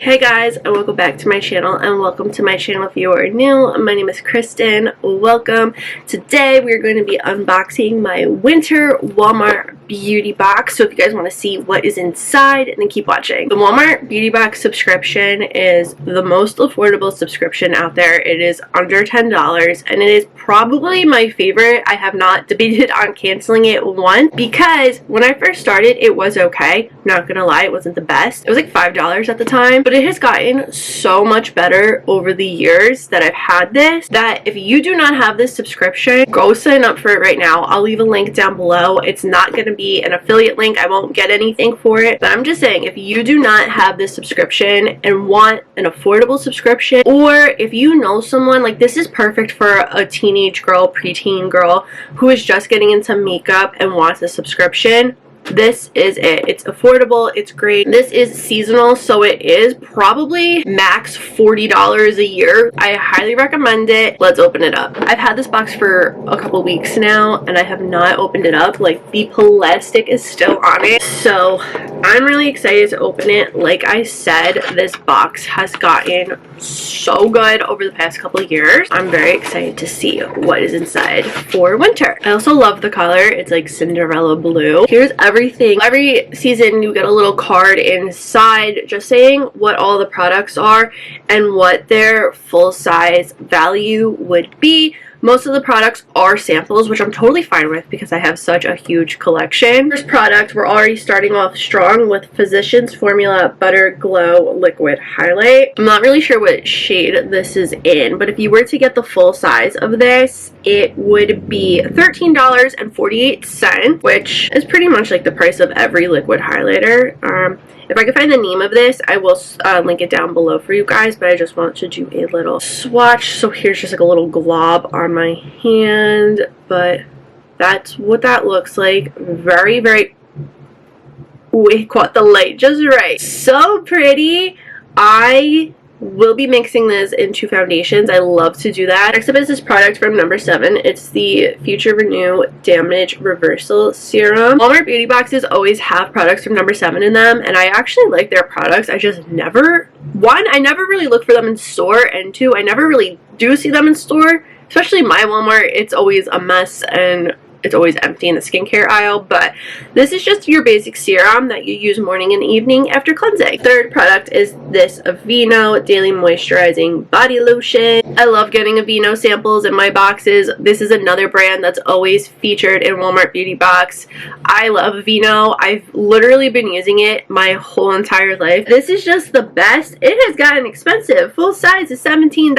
Hey guys, and welcome back to my channel, and welcome to my channel if you are new. My name is Kristen. Welcome. Today we're going to be unboxing my winter Walmart beauty box. So if you guys want to see what is inside, then keep watching. The Walmart beauty box subscription is the most affordable subscription out there. It is under $10 and it is probably my favorite. I have not debated on canceling it once because when I first started it was okay. I'm not gonna lie, it wasn't the best. It was like $5 at the time, but it has gotten so much better over the years that I've had this, that if you do not have this subscription, go sign up for it right now. I'll leave a link down below. It's not going to be an affiliate link. I won't get anything for it, but I'm just saying, if you do not have this subscription and want an affordable subscription, or if you know someone, like, this is perfect for a teenage girl, preteen girl who is just getting into makeup and wants a subscription. This is it. It's affordable. It's great. This is seasonal, so it is probably max $40 a year. I highly recommend it. Let's open it up. I've had this box for a couple weeks now, and I have not opened it up. Like, the plastic is still on it, so I'm really excited to open it. Like I said, this box has gotten so good over the past couple of years. I'm very excited to see what is inside for winter. I also love the color. It's like Cinderella blue. Here's everything. Every season you get a little card inside just saying what all the products are and what their full size value would be. Most of the products are samples, which I'm totally fine with because I have such a huge collection. First product, we're already starting off strong with Physicians Formula Butter Glow Liquid Highlight. I'm not really sure what shade this is in, but if you were to get the full size of this, it would be $13.48, which is pretty much like the price of every liquid highlighter. If I can find the name of this, I will link it down below for you guys, but I just want to do a little swatch. So here's just like a little glob on my hand, but that's what that looks like. Very, very, we caught the light just right. So pretty. I will be mixing this into foundations. I love to do that. Next up is this product from number 7. It's the Future Renew Damage Reversal Serum. Walmart beauty boxes always have products from number 7 in them, and I actually like their products. I just never, I never really look for them in store, and 2, I never really do see them in store. Especially my Walmart, it's always a mess and it's always empty in the skincare aisle, but this is just your basic serum that you use morning and evening after cleansing. Third product is this Aeno Daily Moisturizing Body Lotion. I love getting Aeno samples in my boxes. This is another brand that's always featured in Walmart Beauty Box. I love Aeno. I've literally been using it my whole entire life. This is just the best. It has gotten expensive. Full size is $17,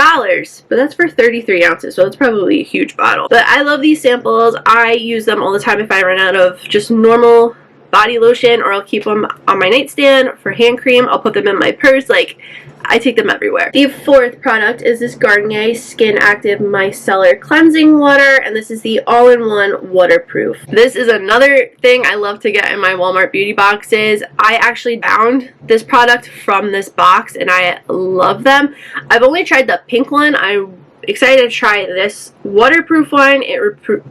but that's for 33 ounces, so it's probably a huge bottle. But I love these samples. I use them all the time if I run out of just normal body lotion, or I'll keep them on my nightstand for hand cream. I'll put them in my purse. Like, I take them everywhere. The fourth product is this Garnier Skin Active Micellar Cleansing Water, and this is the all-in-one waterproof. This is another thing I love to get in my Walmart beauty boxes. I actually found this product from this box, and I love them. I've only tried the pink one. I'm excited to try this waterproof one. It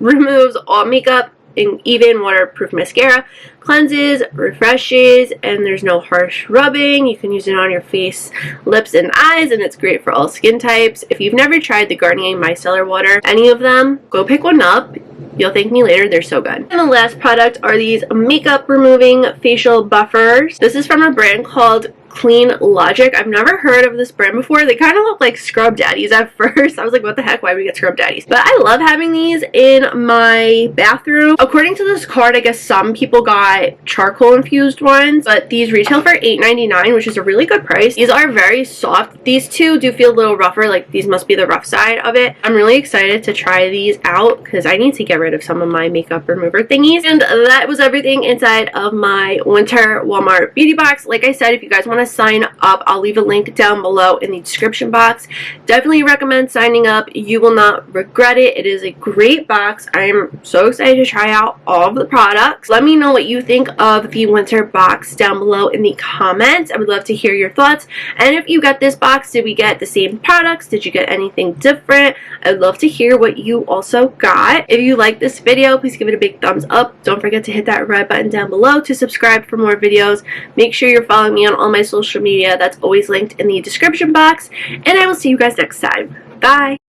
removes all makeup, and even waterproof mascara, cleanses, refreshes, and there's no harsh rubbing. You can use it on your face, lips, and eyes, and it's great for all skin types. If you've never tried the Garnier Micellar Water, any of them, go pick one up. You'll thank me later. They're so good. And the last product are these makeup removing facial buffers. This is from a brand called Clean Logic. I've never heard of this brand before. They kind of look like Scrub Daddies at first. I was like, what the heck? Why would we get Scrub Daddies? But I love having these in my bathroom. According to this card, I guess some people got charcoal infused ones, but these retail for $8.99, which is a really good price. These are very soft. These two do feel a little rougher. Like, these must be the rough side of it. I'm really excited to try these out because I need to get rid of some of my makeup remover thingies. And that was everything inside of my winter Walmart beauty box. Like I said, if you guys want to sign up, I'll leave a link down below in the description box. Definitely recommend signing up. You will not regret it. It is a great box. I am so excited to try out all of the products. Let me know what you think of the winter box down below in the comments. I would love to hear your thoughts. And if you got this box, did we get the same products? Did you get anything different? I'd love to hear what you also got. If you like this video, please give it a big thumbs up. Don't forget to hit that red button down below to subscribe for more videos. Make sure you're following me on all my social media. That's always linked in the description box. And I will see you guys next time. Bye!